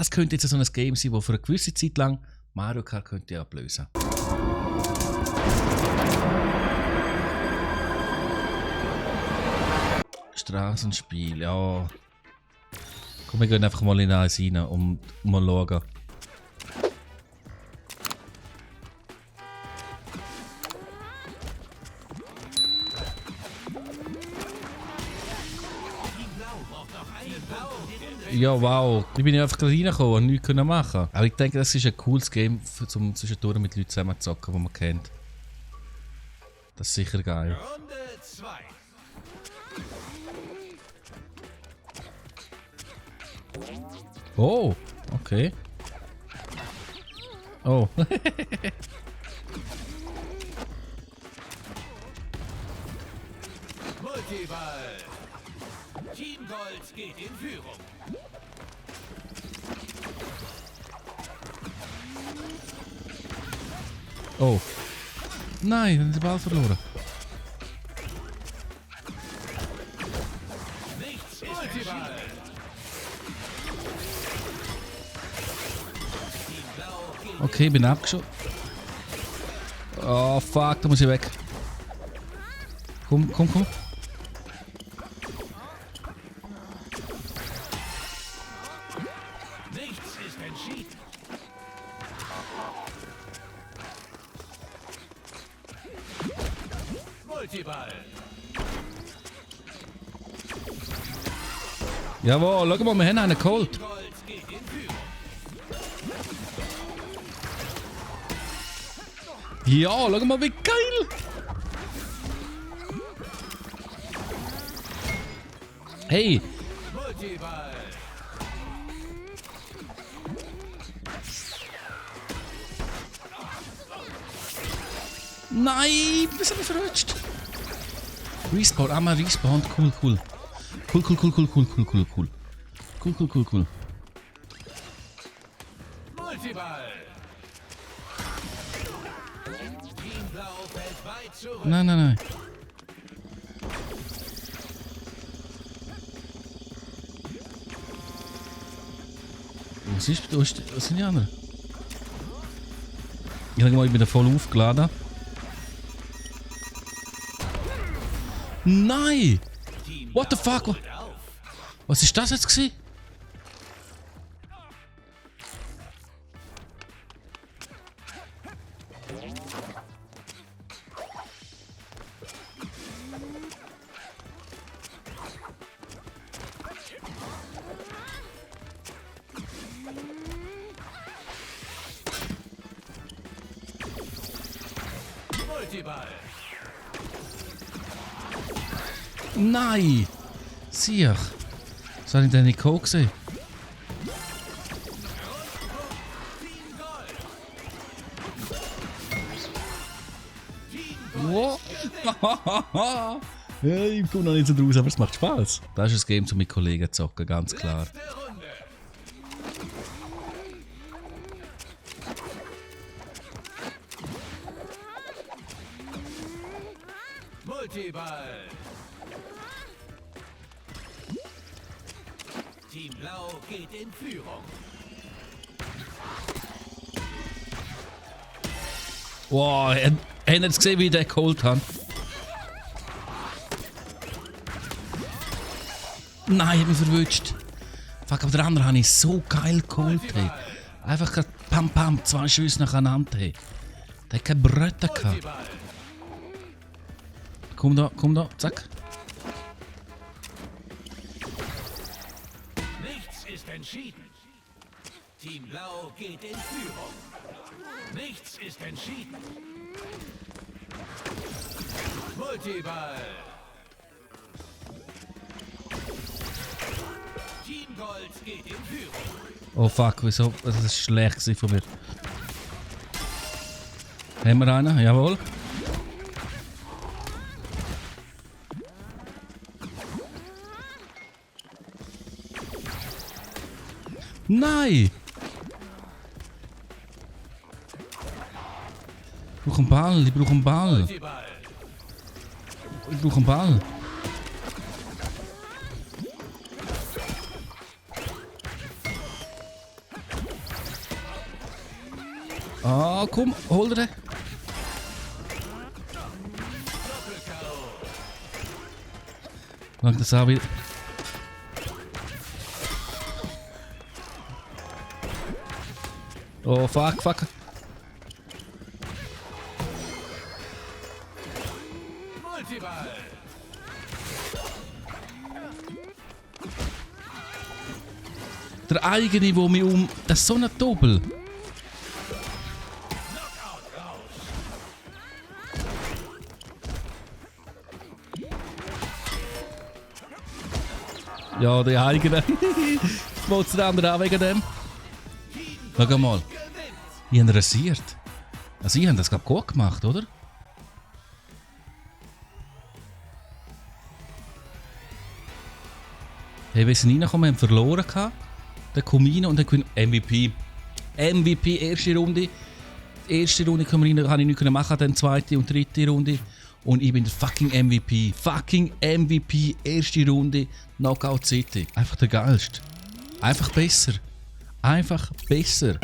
Das könnte jetzt so ein Game sein, das für eine gewisse Zeit lang Mario Kart könnte ablösen. Straßenspiel, ja. Komm, wir gehen einfach mal in eins rein, um mal zu schauen. Ja, wow. Ich bin ja einfach gerade reingekommen und nichts machen können. Aber ich denke, das ist ein cooles Game, um zwischendurch mit Leuten zusammen zu zocken, die man kennt. Das ist sicher geil. Runde 2. Oh, okay. Oh. Multiball. Team Gold geht in Führung. Oh. Nein, dann hat den Ball verloren. Nichts ist Multiball. Team Blau geht Okay, ich bin abgeschossen. Oh fuck, da muss ich weg. Komm, komm, komm. Nichts ist entschieden. Multiball. Jawohl, schau mal, wir haben einen geholt. Gold geht in Führung. Ja, schau mal, wie geil. Hey, Multiball. nein, wir sind verrutscht. Respawn, einmal respawned, cool, cool. Cool, cool, cool, cool, cool, cool, cool, cool. Cool, cool, cool, cool. Multiball. Team Blau fällt weit zurück. Nein, nein, nein. Was sind die anderen? Ich sag mal, ich bin da voll aufgeladen. Nein! Team What the Blau fuck? holt auf. Was ist das jetzt gewesen? Multiball. Nein! Sieh! Das habe ich denn nicht gesehen. Team Gold. Team Wow! Ja, ich komme noch nicht so draus, aber es macht Spaß. Das ist ein Game, um mit Kollegen zu zocken, ganz klar. Letzte Runde. Multiball. Team Blau geht in Führung. Wow, habt ihr jetzt gesehen, wie ich den geholt habe? Nein, ich habe mich verwünscht. Fuck, aber der andere habe ich so geil geholt. Hey. Einfach gerade pam pam, 2 Schüsse nacheinander. Hey. Der hat keine Brötchen gehabt. Multiball. Komm da, zack. Nichts ist entschieden. Team Blau geht in Führung. Nichts ist entschieden. Multiball. Team Gold geht in Führung. Oh fuck, wieso? Das ist schlecht gewesen von mir. Haben wir einen? Jawohl. Nein! Ich brauche einen Ball, ich brauche einen Ball. Multiball. Ich brauche einen Ball. Ah, komm, hol dir den. Lang das auch wieder. Oh, fuck, fuck. Multiball. Der eigene, wo mich um... Das ist so ein Doppel. Ja, der eigene. Wollt's der andere auch wegen dem? Schau mal. Ich habe ihn rasiert. Also ich habe das glaube gut gemacht, oder? Hey, wir sind reingekommen, wir haben verloren gehabt. Dann komme ich rein und dann gewinne MVP. MVP, erste Runde. Die erste Runde habe ich nicht machen, dann zweite und dritte Runde. Und ich bin der fucking MVP. Fucking MVP, erste Runde, Knockout City. Einfach der geilste. Einfach besser. Einfach besser.